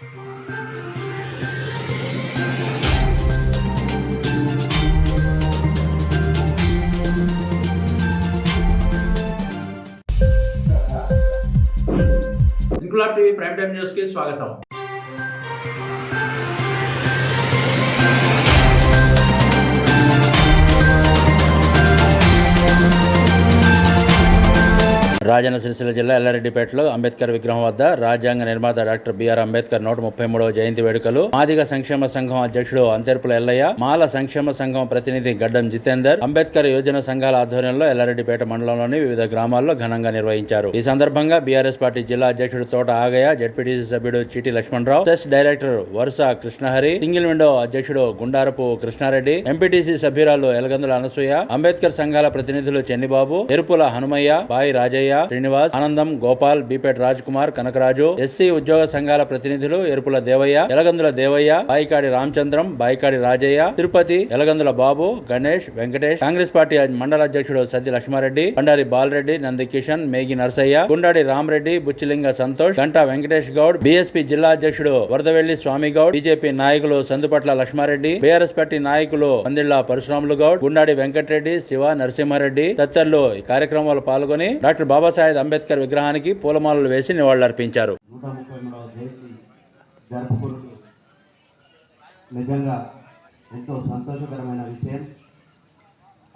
Inquilab TV prime time news కి స్వాగతం. రాజన్న సిరిసిల్ల జిల్లా ఎల్లారెడ్డిపేటలో అంబేద్కర్ విగ్రహం వద్ద రాజ్యాంగ నిర్మాత డాక్టర్ బిఆర్ అంబేద్కర్ 133వ జయంతి వేడుకలు. మాదిగ సంక్షేమ సంఘం అధ్యక్షుడు అంతేర్పుల ఎల్లయ్య, మాల సంక్షేమ సంఘం ప్రతినిధి గడ్డం జితేందర్, అంబేద్కర్ యోజన సంఘాల ఆధ్వర్యంలో ఎల్లారెడ్డిపేట మండలంలోని వివిధ గ్రామాల్లో ఘనంగా నిర్వహించారు. ఈ సందర్భంగా బీఆర్ఎస్ పార్టీ జిల్లా అధ్యక్షుడు తోట ఆగయ్య, జెడ్పీటీసీ సభ్యుడు చీటి లక్ష్మణరావు, సెస్ డైరెక్టర్ వరుస కృష్ణహరి, సింగిల్ విండో అధ్యక్షుడు గుండారపు కృష్ణారెడ్డి, ఎంపీటీసీ సభ్యురాలు ఎలగందుల అనసూయ, అంబేద్కర్ సంఘాల ప్రతినిధులు చెన్నిబాబు, ఎరుపుల హనుమయ్య, బాయి రాజయ్య, శ్రీనివాస్, ఆనందం, గోపాల్, బీపేట్ రాజ్ కుమార్, కనకరాజు, ఎస్సీ ఉద్యోగ సంఘాల ప్రతినిధులు ఎరుపుల దేవయ్య, ఎలగందుల దేవయ్య, బాయికాడి రామచంద్రం, బాయికాడి రాజయ్య, తిరుపతి, ఎలగందుల బాబు, గణేష్, వెంకటేష్, కాంగ్రెస్ పార్టీ మండల అధ్యక్షుడు సద్ది లక్ష్మారెడ్డి, బండారి బాలరెడ్డి, నంది కిషన్, మేగి నరసయ్య, గుండాడి రామరెడ్డి, బుచ్చిలింగ సంతోష్, గంటా వెంకటేష్ గౌడ్, బీఎస్పీ జిల్లా అధ్యక్షుడు వరదవెల్లి స్వామి గౌడ్, బీజేపీ నాయకులు సందుపట్ల లక్ష్మారెడ్డి, బీఆర్ఎస్ పార్టీ నాయకులు పందిళ్ల పరశురాములు గౌడ్, గుండాడి వెంకటరెడ్డి, శివ నరసింహారెడ్డి తదితరులు ఈ కార్యక్రమంలో పాల్గొని డాక్టర్ బాబాసాహెబ్ అంబేద్కర్ విగ్రహానికి పూలమాలలు వేసి నివాళులర్పించారు. నిజంగా ఎంతో సంతోషకరమైన విషయం.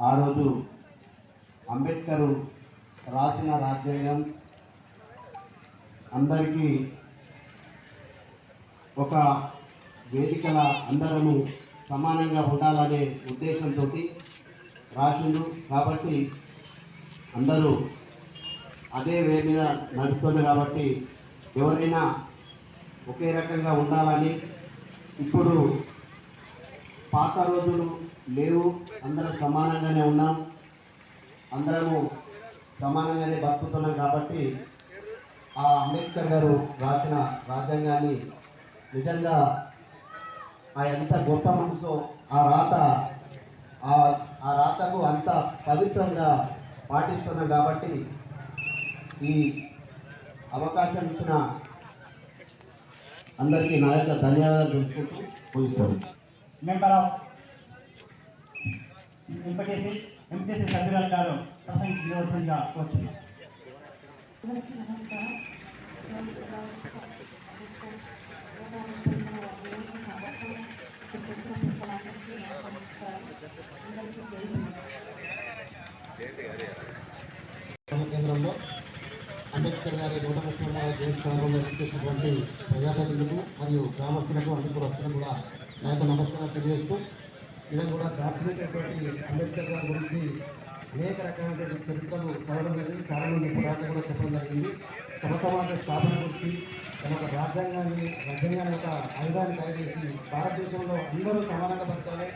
ఆ రోజు అంబేద్కర్ రాసిన రాజ్యాంగం అందరికీ ఒక వేదికల అందరము సమానంగా ఉండాలనే ఉద్దేశంతో రాసిండు. కాబట్టి అందరూ అదే వే మీద నడుస్తుంది. కాబట్టి ఎవరైనా ఒకే రకంగా ఉండాలని, ఇప్పుడు పాత రోజులు లేవు, అందరం సమానంగానే ఉన్నాం, అందరము సమానంగానే బతుకుతున్నాం. కాబట్టి ఆ అంబేద్కర్ గారు రాసిన రాజ్యాంగాన్ని నిజంగా ఎంత గొప్ప మనసుతో ఆ రాతకు అంత పవిత్రంగా పాటిస్తున్నాం. కాబట్టి ఈ అవకాశం ఇచ్చిన అందరికీ నా యొక్క ధన్యవాదాలు తెలుసుకుంటూ పోయిపోయి మెంబర్ ఆఫ్ ఎంపీటీసీ సభ్యురాలు గారు ప్రసంగించవలసిందిగా కోరుచున్నాం. కేంద్రంలో అంబేద్కర్ గారి 133వ జయంతి సందర్భంగా చేసినటువంటి ప్రజాప్రతినిధులకు మరియు గ్రామస్తులకు అందరూ వస్తున్న కూడా నా యొక్క నమస్కారం తెలియజేస్తూ, ఇదని కూడా దాచినటువంటి అంబేద్కర్ గారి గురించి అనేక రకమైనటువంటి చరిత్రలు చదవడం జరిగింది. చాలామంది పురాతన కూడా చెప్పడం జరిగింది. సమసమాజ స్థాపన గురించి తన ఒక రాజ్యాంగాన్ని ఒక ఆయుధాన్ని తయారు చేసి భారతదేశంలో అందరూ సమానంగా బతకాలి,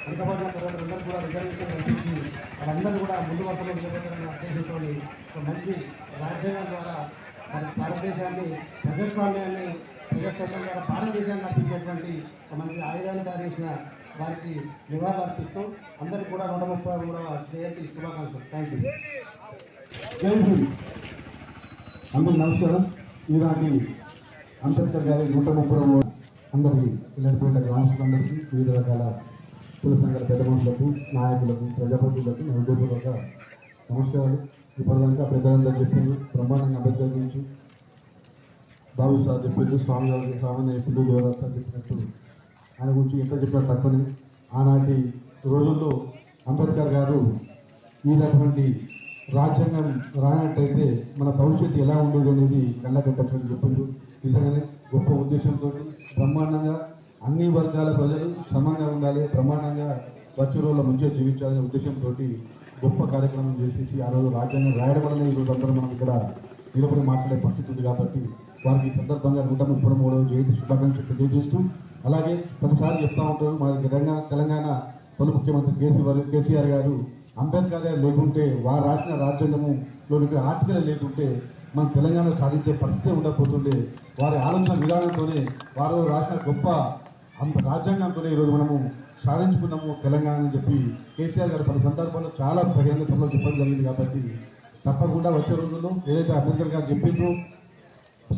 వెనుకబడిన తరగతులందరూ కూడా రిజర్వేషన్ కల్పించి వాళ్ళందరూ కూడా ముందు వరుసలో నిలబెట్టాలన్న ఉద్దేశంతో ఒక మంచి రాజ్యాంగం ద్వారా మన భారతదేశాన్ని ప్రజాస్వామ్యాన్ని ద్వారా భారతదేశాన్ని నడిపించేటువంటి ఒక మంచి ఆయుధాన్ని తయారు చేసిన వారికి నివాళులు అర్పిస్తూ అందరికీ కూడా 133వ జయంతి శుభాకాంక్షలు. Thank you. జై హింద్. అందరూ నమస్కారం. ఈనాటి అంబేద్కర్ గారి 133వ అందరికీ ఇలాంటి గ్రామస్తులందరికీ, వివిధ రకాల కుల సంఘాల పెద్ద మనుషులకు, నాయకులకు, ప్రజాప్రతినిధులకు నా హృదయపూర్వక నమస్కారాలు. ఇప్పటిదాకా పెద్దలందరూ చెప్పింది బ్రహ్మాండంగా అంబేద్కర్ గురించి, బాబు సార్ చెప్పిండు, స్వామి గారు సామాన్య చెప్పిండు, దేవరాజ్ సార్ చెప్పినట్టు ఆయన గురించి ఎంత చెప్పినా తప్పని. ఆనాటి రోజుల్లో అంబేద్కర్ గారు ఈ రకమైన రాజ్యాంగం రానట్టయితే మన భవిష్యత్తు ఎలా ఉండేది అనేది కళ్ళకట్టని చెప్పిండు. నిజంగానే గొప్ప ఉద్దేశంతో బ్రహ్మాండంగా అన్ని వర్గాల ప్రజలు సమానంగా ఉండాలి, బ్రహ్మాండంగా వచ్చే రోజుల్లో మంచిగా జీవించాలనే ఉద్దేశంతో గొప్ప కార్యక్రమం చేసేసి ఆ రోజు రాజ్యాంగం రాయడం వల్లనే ఈరోజు అందరూ మనం ఇక్కడ నిలబడి మాట్లాడే పరిస్థితి ఉంది. కాబట్టి వారికి ఈ సందర్భంగా 133వ జయంతి శుభాకాంక్షలు తెలియజేస్తూ, అలాగే ప్రతిసారి చెప్తా ఉంటారు మన తెలంగాణ తొలి ముఖ్యమంత్రి కేసీఆర్ గారు అంబేద్కర్ గారు లేకుంటే వారు రాసిన రాజ్యాంగంలోని ఆర్టికల్ లేకుంటే మన తెలంగాణ సాధించే పరిస్థితి ఉండకపోతుండే. వారి ఆలోచన విధానంతోనే వారు రాసిన గొప్ప రాజ్యాంగంతోనే ఈరోజు మనము సాధించుకున్నాము తెలంగాణ అని చెప్పి కేసీఆర్ గారు పలు సందర్భాల్లో చాలా బహిరంగ సభలో చెప్పడం జరిగింది. కాబట్టి తప్పకుండా వచ్చే రోజుల్లో ఏదైతే అంబేద్కర్ గారు చెప్పిండ్రో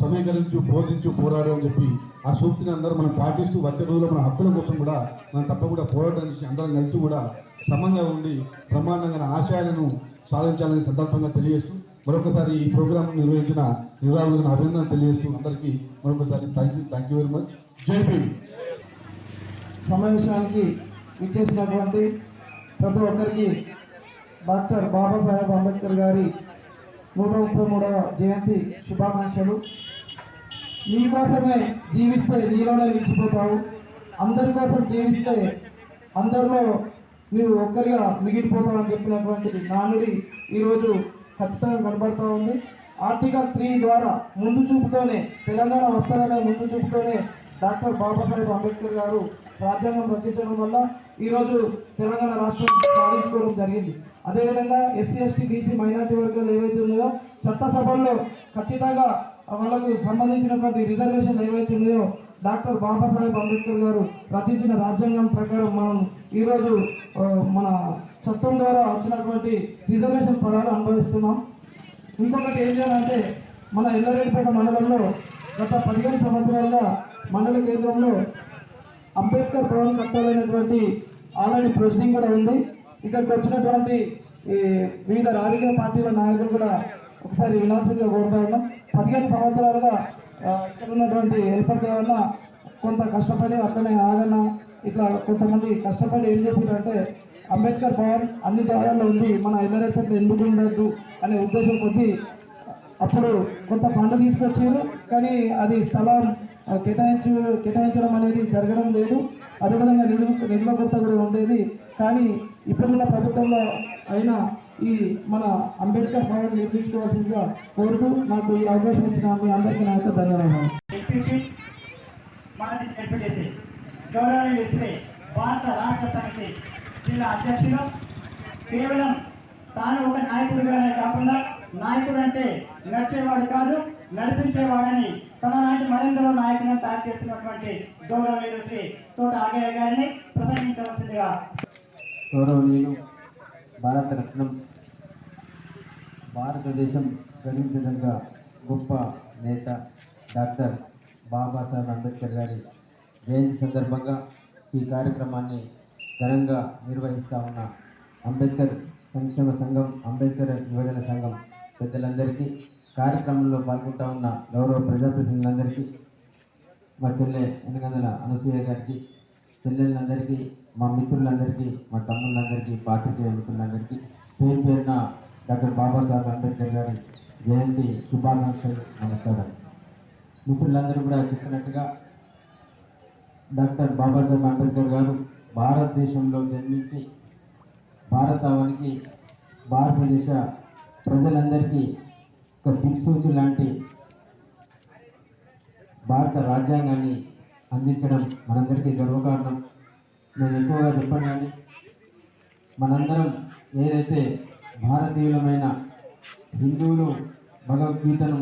సమీకరించు బోధించు పోరాడు అని చెప్పి ఆ సూక్తిని అందరూ మనం పాటిస్తూ వచ్చే రోజుల్లో మన హక్కుల కోసం కూడా మనం తప్పకుండా పోరాటానికి అందరం కలిసి కూడా సమంగా ఉండి బ్రహ్మాండంగా ఆశయాలను సాధించాలని సందర్భంగా తెలియజేస్తూ మరొకసారి ఈ ప్రోగ్రాం నిర్వహించిన నిర్వాహకులను అభినందన తెలియజేస్తూ అందరికీ మరొకసారి థ్యాంక్ యూ వెరీ మచ్. జై భీమ్. సమావేశానికి ఇచ్చేసినటువంటి ప్రతి ఒక్కరికి డాక్టర్ బాబాసాహెబ్ అంబేద్కర్ గారి 133వ జయంతి శుభాకాంక్షలు. నీకోసమే జీవిస్తే నీలోనే నిలిచిపోతావు, అందరి కోసం జీవిస్తే అందరిలో నీవు ఒక్కరిగా మిగిలిపోతావు అని చెప్పినటువంటి నానుడి ఈరోజు ఖచ్చితంగా కనబడుతూ ఉంది. ఆర్టికల్ 3 ద్వారా ముందు చూపుతోనే తెలంగాణ వస్తారనే ముందు చూపుతోనే డాక్టర్ బాబాసాహెబ్ అంబేద్కర్ గారు రాజ్యాంగం రచించడం వల్ల ఈరోజు తెలంగాణ రాష్ట్రం సాధించుకోవడం జరిగింది. అదేవిధంగా ఎస్సీ ఎస్టీ బీసీ మైనార్టీ వర్గాలు ఏవైతే ఉన్నాయో చట్టసభల్లో ఖచ్చితంగా వాళ్ళకు సంబంధించినటువంటి రిజర్వేషన్లు ఏవైతే ఉన్నాయో డాక్టర్ బాబాసాహెబ్ అంబేద్కర్ గారు రచించిన రాజ్యాంగం ప్రకారం మనం ఈరోజు మన చట్టం ద్వారా వచ్చినటువంటి రిజర్వేషన్ పదాలు అనుభవిస్తున్నాం. ఇంకొకటి ఏం చేయాలంటే మన ఎల్లారెడ్డిపేట మండలంలో గత 15 సంవత్సరాలుగా మండల కేంద్రంలో అంబేద్కర్ భవన్ కట్టాలనేటువంటి ఆల్రెడీ ప్రొసీడింగ్ కూడా ఉంది. ఇక్కడికి వచ్చినటువంటి వివిధ రాజకీయ పార్టీల నాయకులు కూడా ఒకసారి వినాల్సిందిగా కోరుతా ఉన్నాం. 15 సంవత్సరాలుగా ఇక్కడ ఉన్నటువంటి హెల్పర్ కావాలన్నా కొంత కష్టపడి అట్లనే ఆగన్న ఇట్లా కొంతమంది కష్టపడి ఏం చేశారంటే అంబేద్కర్ భవన్ అన్ని జాగాల్లో ఉంది, మన ఎల్లారెడ్డిపేటలో ఎందుకు ఉండద్దు అనే ఉద్దేశం కొద్దీ అప్పుడు కొంత ఫండ్ తీసుకొచ్చారు, కానీ అది స్థలం కేటాయించడం అనేది జరగడం లేదు. అదేవిధంగా నిధుల కొరత కూడా ఉండేది. కానీ ఇప్పుడున్న ప్రభుత్వంలో అయినా ఈ మన అంబేద్కర్ భవన్ నిర్మించుకోవాల్సిందిగా కోరుతూ నాకు ఈ అవకాశం ఇచ్చిన మీ అందరికీ నా యొక్క ధన్యవాదాలు. గౌరవనీయులు భారత రాష్ట్ర సమితి జిల్లా అధ్యక్షులు కేవలం తాను ఒక నాయకుడిగానే కాకుండా నాయకుడు అంటే నడిచేవాడు కాదు నడిపించేవాడని తన లాంటి మరెందరో నాయకులను తయారు చేస్తున్నటువంటి గౌరవనీయులు శ్రీ తోట ఆగయ్య గారిని ప్రసంగించవలసిందిగా. గౌరవనీయులు భారతరత్నం భారతదేశం గర్వించదగ్గ గొప్ప నేత డాక్టర్ బాబాసాహెబ్ అంబేద్కర్ గారి జయంతి సందర్భంగా ఈ కార్యక్రమాన్ని ఘనంగా నిర్వహిస్తూ ఉన్న అంబేద్కర్ సంక్షేమ సంఘం, అంబేద్కర్ యువజన సంఘం పెద్దలందరికీ, కార్యక్రమంలో పాల్గొంటూ ఉన్న గౌరవ ప్రజాప్రతినిధులందరికీ, మా చెల్లె ఎనగందల అనసూయ గారికి, చెల్లెళ్ళందరికీ, మా మిత్రులందరికీ, మా తమ్ముళ్ళందరికీ, పాత్రికేయ మిత్రులందరికీ పేరు పేరున డాక్టర్ బాబాసాహెబ్ అంబేద్కర్ గారి జయంతి శుభాకాంక్షలు, నమస్కారం. మిత్రులందరూ కూడా చెప్పినట్టుగా డాక్టర్ బాబాసాహెబ్ అంబేద్కర్ గారు భారతదేశంలో జన్మించి భారతావనికి, భారతదేశ ప్రజలందరికీ ఒక దిక్సూచి లాంటి భారత రాజ్యాంగాన్ని అందించడం మనందరికీ గర్వకారణం. నేను ఎక్కువగా చెప్పాను, కానీ మనందరం ఏదైతే భారతీయులమైన హిందువులు భగవద్గీతను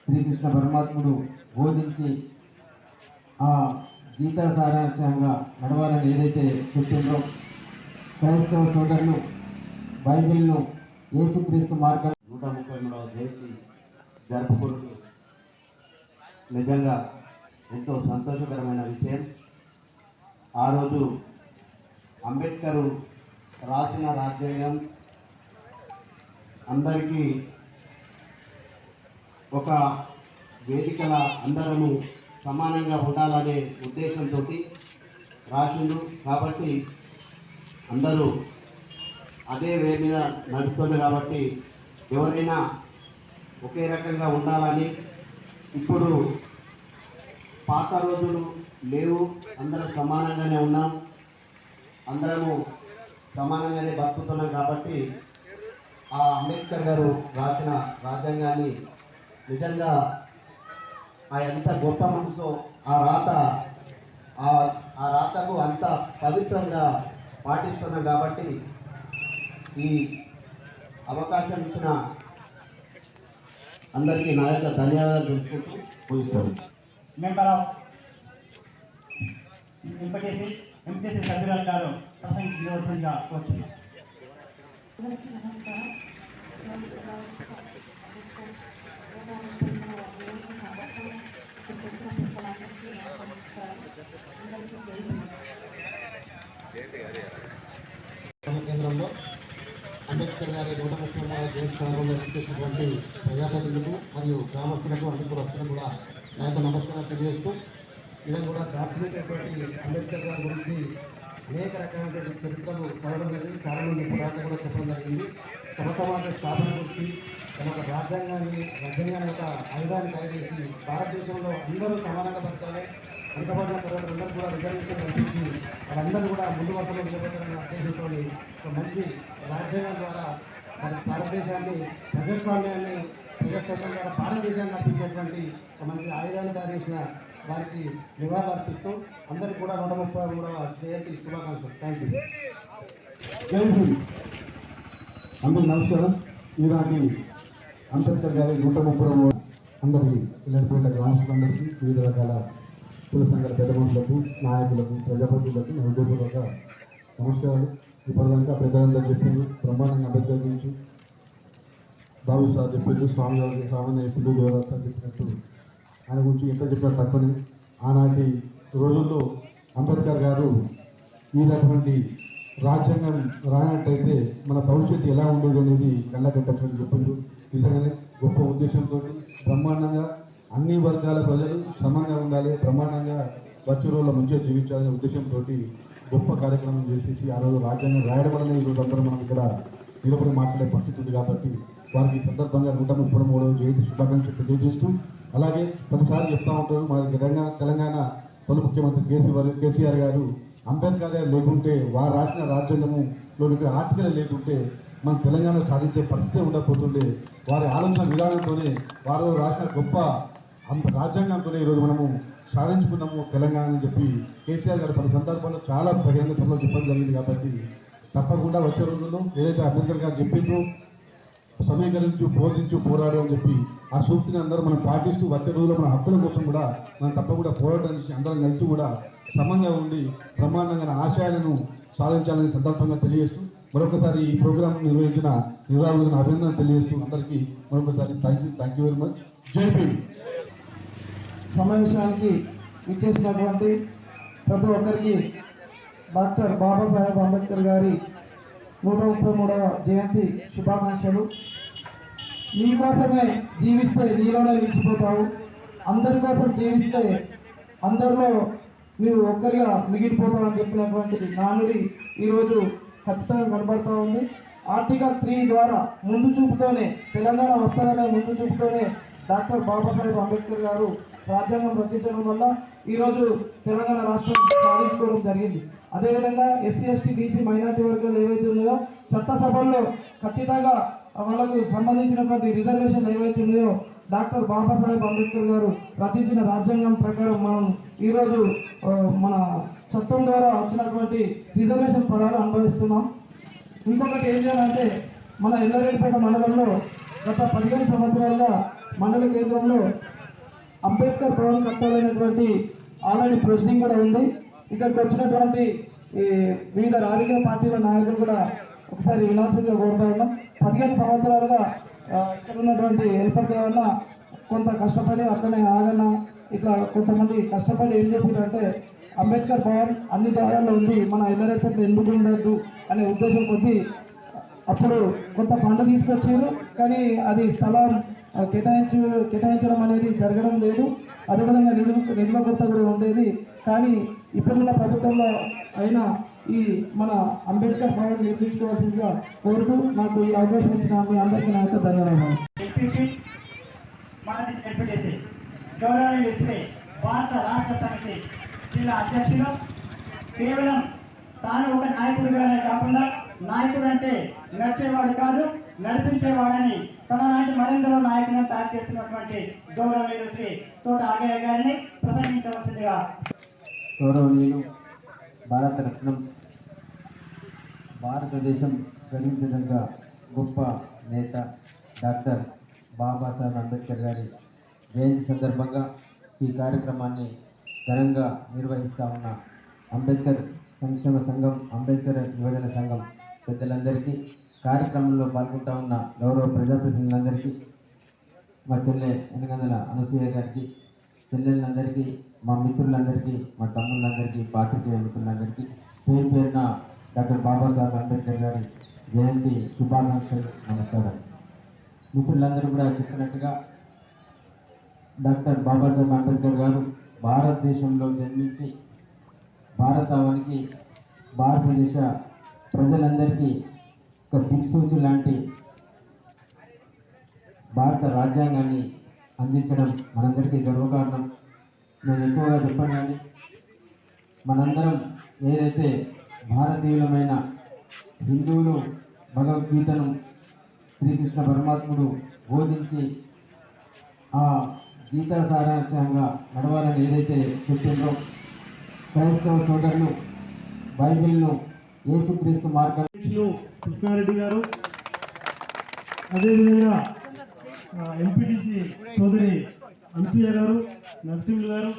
శ్రీకృష్ణ పరమాత్ముడు బోధించి ఆ గీతా సారాంశంగా నడవాలని ఏదైతే చెప్పిందో, క్రైస్తవ సోదరులు బైబిల్ను యేసుక్రీస్తు మార్గం 133వ జయంతి జరుపుకుంటూ నిజంగా ఎంతో సంతోషకరమైన విషయం. ఆ రోజు అంబేద్కర్ రాసిన రాజ్యాంగం అందరికీ ఒక వేదికల అందరము సమానంగా ఉండాలనే ఉద్దేశంతో రాసిండు. కాబట్టి అందరూ అదే వే మీద నడుస్తుంది. కాబట్టి ఎవరైనా ఒకే రకంగా ఉండాలని, ఇప్పుడు పాత రోజులు లేవు, అందరం సమానంగానే ఉన్నాం, అందరము సమానంగానే బతుకుతున్నాం. కాబట్టి ఆ అంబేద్కర్ గారు రాసిన రాజ్యాంగాన్ని నిజంగా ఆ ఎంత గొప్ప మనసుతో ఆ రాతకు అంత పవిత్రంగా పాటిస్తున్నాం. కాబట్టి ఈ అవకాశం ఇచ్చిన అందరికీ నా యొక్క ధన్యవాదాలు తెలుసుకుంటూ ముగిస్తాను. మెంబర్ ఆఫ్ ఎంపీటీసీ సభ్యురాలు గారు ప్రసంగించవలసిందిగా కోరుచున్నాం. అందరికీ నమస్కారం. కేంద్రంలో అంబేద్కర్ గారి 130వ జయంతి సందర్భంగా చేసినటువంటి ప్రజాప్రతినిధులకు మరియు గ్రామస్తులకు అందుకురస్తులకు కూడా నా యొక్క నమస్కారం తెలియజేస్తూ ఇలా కూడా దాచినటువంటి అంబేద్కర్ గారి గురించి అనేక రకమైనటువంటి చరిత్రలు చదవడం జరిగింది. చాలా మంది పురాతన కూడా చెప్పడం జరిగింది. సమసమాజ స్థాపన గురించి తన ఒక రాజ్యాంగాన్ని ఒక ఆయుధాన్ని కలిగేసి భారతదేశంలో అందరూ సమానంగా బతకాలి, వెనుకబడిన తరగతులందరూ కూడా రిజర్వేషన్ కల్పించి వాళ్ళందరూ కూడా ముందు వరుసలో నిలబెట్టాలన్న ఉద్దేశంతో ఒక మంచి రాజ్యాంగం ద్వారా మన భారతదేశాన్ని ప్రజాస్వామ్యం ద్వారా భారతదేశాన్ని నడిపించేటువంటి ఒక మంచి ఆయుధాన్ని తయారు చేసిన వారికి నివాళులు అర్పిస్తూ అందరికీ కూడా 133వ జయంతి శుభాకాంక్షలు. Thank you. జై హింద్. అందరికీ నమస్కారం. ఈనాటి అంబేద్కర్ గారి 130వ అందరికీ ఇళ్ళపేట గ్రామస్తులందరికీ వివిధ రకాల కుల సంఘాల పెద్ద మనుషులకు, నాయకులకు, ప్రజాప్రతినిధులకు నా హృదయపూర్వక నమస్కారాలు. ఇప్పటిదాకా పెద్దలందరూ చెప్పింది బ్రహ్మాండంగా అంబేద్కర్ గురించి బాబు సార్ చెప్పిండు, స్వామి గారు సామాన్య చెప్పిండు, దేవరాజ్ సార్ చెప్పినట్టు ఆయన గురించి ఎంత చెప్పినా తప్పని. ఆనాటి రోజుల్లో అంబేద్కర్ గారు ఈనటువంటి రాజ్యాంగం రానట్టయితే మన భవిష్యత్తు ఎలా ఉండేది అనేది కళ్ళకట్టని చెప్పిండు. నిజంగానే గొప్ప ఉద్దేశంతో బ్రహ్మాండంగా అన్ని వర్గాల ప్రజలు సమానంగా ఉండాలి, బ్రహ్మాండంగా వచ్చే రోజుల్లో మంచిగా జీవించాలనే ఉద్దేశంతో గొప్ప కార్యక్రమం చేసేసి ఆ రోజు రాజ్యాంగం రాయడం వలన ఈరోజు అందరూ మనం ఇక్కడ నిలబడి మాట్లాడే పరిస్థితి ఉంది. కాబట్టి వారికి ఈ సందర్భంగా 133వ జయంతి శుభాకాంక్షలు తెలియజేస్తూ, అలాగే ప్రతిసారి చెప్తా ఉంటారు మన తెలంగాణ తొలి ముఖ్యమంత్రి కేసీఆర్ గారు అంబేద్కర్ గారు లేకుంటే వారు రాసిన రాజ్యాంగంలోని ఆర్టికల్ లేకుంటే మన తెలంగాణ సాధించే పరిస్థితి ఉండకపోతుండే. వారి ఆలోచన విధానంతోనే వారు రాసిన గొప్ప రాజ్యాంగంతోనే ఈరోజు మనము సాధించుకున్నాము తెలంగాణ అని చెప్పి కేసీఆర్ గారు పలు సందర్భాల్లో చాలా బహిరంగ సభలో చెప్పడం జరిగింది. కాబట్టి తప్పకుండా వచ్చే రోజుల్లో ఏదైతే అంబేద్కర్ గారు చెప్పిందో సమీకరించు, బోధించు, పోరాడు అని చెప్పి ఆ సూక్తిని అందరూ మనం పాటిస్తూ వచ్చే రోజుల్లో మన హక్కుల కోసం కూడా మనం తప్పకుండా పోరాటం చేసి అందరం కలిసి కూడా సమంగా ఉండి బ్రహ్మాండంగా ఆశయాలను సాధించాలని సందర్భంగా తెలియజేస్తూ మరొకసారి ఈ ప్రోగ్రాం నిర్వహించిన నిర్వాహకులను అభినందన తెలియజేస్తూ అందరికీ మరొకసారి థ్యాంక్ యూ వెరీ మచ్. జై భీమ్. సమావేశానికి ఇచ్చేసినటువంటి ప్రతి ఒక్కరికి డాక్టర్ బాబాసాహెబ్ అంబేద్కర్ గారి 133వ జయంతి శుభాకాంక్షలు. నీ కోసమే జీవిస్తే నీలోనే నిలిచిపోతావు, అందరి కోసం జీవిస్తే అందరిలో నీవు ఒక్కరిగా మిగిలిపోతావు అని చెప్పినటువంటి నానుడి ఈరోజు ఖచ్చితంగా కనబడుతూ ఉంది. ఆర్టికల్ 3 ద్వారా ముందు చూపుతోనే తెలంగాణ వస్తారనే ముందు చూపుతోనే డాక్టర్ బాబాసాహెబ్ అంబేద్కర్ గారు రాజ్యాంగం రచించడం వల్ల ఈరోజు తెలంగాణ రాష్ట్రం సాధించుకోవడం జరిగింది. అదేవిధంగా ఎస్సీ ఎస్టీ బీసీ మైనార్టీ వర్గాలు ఏవైతే ఉన్నాయో చట్టసభల్లో ఖచ్చితంగా వాళ్ళకు సంబంధించినటువంటి రిజర్వేషన్లు ఏవైతే ఉన్నాయో డాక్టర్ బాబాసాహెబ్ అంబేద్కర్ గారు రచించిన రాజ్యాంగం ప్రకారం మనం ఈరోజు మన చట్టం ద్వారా వచ్చినటువంటి రిజర్వేషన్ పదాలు అనుభవిస్తున్నాం. ఇంకొకటి ఏం చేయాలంటే మన ఎల్లారెడ్డిపేట మండలంలో గత 15 సంవత్సరాలుగా మండల కేంద్రంలో అంబేద్కర్ భవన్ కట్టాలనేటువంటి ఆల్రెడీ ప్రొసీడింగ్ కూడా ఉంది. ఇక్కడికి వచ్చినటువంటి వివిధ రాజకీయ పార్టీల నాయకులు కూడా ఒకసారి వినాల్సిందిగా కోరుతా ఉన్నాం. 15 సంవత్సరాలుగా ఇక్కడ ఉన్నటువంటి హెల్పర్ వల్ల కొంత కష్టపడి అట్లనే ఆగన్న ఇట్లా కొంతమంది కష్టపడి ఏం చేసిందంటే అంబేద్కర్ భవన్ అన్ని జాగాల్లో ఉంది, మన ఎల్లరేపట్లో ఎందుకు ఉండద్దు అనే ఉద్దేశం కొద్దీ అప్పుడు కొంత ఫండ్ తీసుకొచ్చారు. కానీ అది స్థలం కేటాయించడం అనేది జరగడం లేదు. అదేవిధంగా నిధుల కొరత కూడా ఉండేది. కానీ ఇప్పుడున్న ప్రభుత్వంలో అయినా ఈ మన అంబేద్కర్ భవన్ నిర్మించుకోవాల్సిందిగా కోరుతూ నాకు ఈ అవకాశం ఇచ్చిన మీ అందరికీ నా యొక్క ధన్యవాదాలు. భారత రాష్ట్ర సమితి జిల్లా అధ్యక్షులు కేవలం తాను ఒక నాయకుడిగానే కాకుండా నాయకుడు అంటే నడిచేవాడు కాదు, నడిపించేవాడని తన నాటి మరెందరో నాయకులను తయారు చేస్తున్నటువంటి గౌరవనీయులు శ్రీ తోట ఆగయ్య గారిని ప్రసంగించవలసిందిగా. గౌరవనీయులు భారతరత్నం, భారతదేశం గర్వించదగ్గ గొప్ప నేత డాక్టర్ బాబాసాహెబ్ అంబేద్కర్ గారి జయంతి సందర్భంగా ఈ కార్యక్రమాన్ని ఘనంగా నిర్వహిస్తూ ఉన్న అంబేద్కర్ సంక్షేమ సంఘం, అంబేద్కర్ యువజన సంఘం పెద్దలందరికీ, కార్యక్రమంలో పాల్గొంటూ ఉన్న గౌరవ ప్రజాప్రతినిధులందరికీ, మా చెల్లె ఎనగందల అనసూయ గారికి, చెల్లెళ్ళందరికీ, మా మిత్రులందరికీ, మా తమ్ముళ్ళందరికీ, పాత్రికేయ మిత్రులందరికీ పేరు పేరున డాక్టర్ బాబాసాహెబ్ అంబేద్కర్ గారి జయంతి శుభాకాంక్షలు, నమస్కారం. మిత్రులందరూ కూడా చెప్పినట్టుగా డాక్టర్ బాబాసాహెబ్ అంబేద్కర్ గారు భారతదేశంలో జన్మించి భారతావనికి, భారతదేశ ప్రజలందరికీ ఒక దిక్సూచి లాంటి భారత రాజ్యాంగాన్ని అందించడం మనందరికీ గర్వకారణం. నేను ఎక్కువగా చెప్పాను కానీ మనందరం ఏదైతే భారతీయులమైన హిందువులు భగవద్గీతను శ్రీకృష్ణ పరమాత్ముడు బోధించి ఆ గీతా సారాంశంగా నడవాలని ఏదైతే చెప్పిందో, క్రైస్తవ సోదరులు బైబిల్ను యేసుక్రీస్తు మార్గం కృష్ణారెడ్డి గారు, అదేవిధంగా ఎంపీటీసీ సోదరి అనసూయ గారు, నరసింహులు గారు,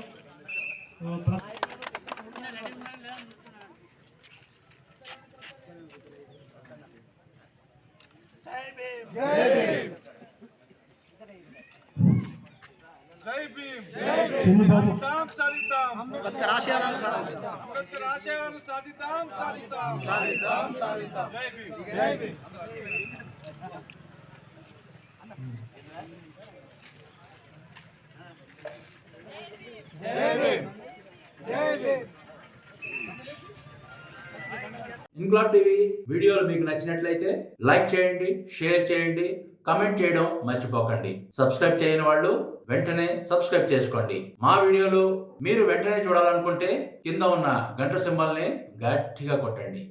చిన్నబాబు అంబేద్కర్ ఆశయాలను సాధిద్దాం. జై భీమ్. ఇంక్లాబ్ టీవీ వీడియోలు మీకు నచ్చినట్లయితే లైక్ చేయండి, షేర్ చేయండి, కమెంట్ చేయడం మర్చిపోకండి. సబ్స్క్రైబ్ చేయని వాళ్ళు వెంటనే సబ్స్క్రైబ్ చేసుకోండి. మా వీడియోలు మీరు వెంటనే చూడాలనుకుంటే కింద ఉన్న గంట సింబల్ని గట్టిగా కొట్టండి.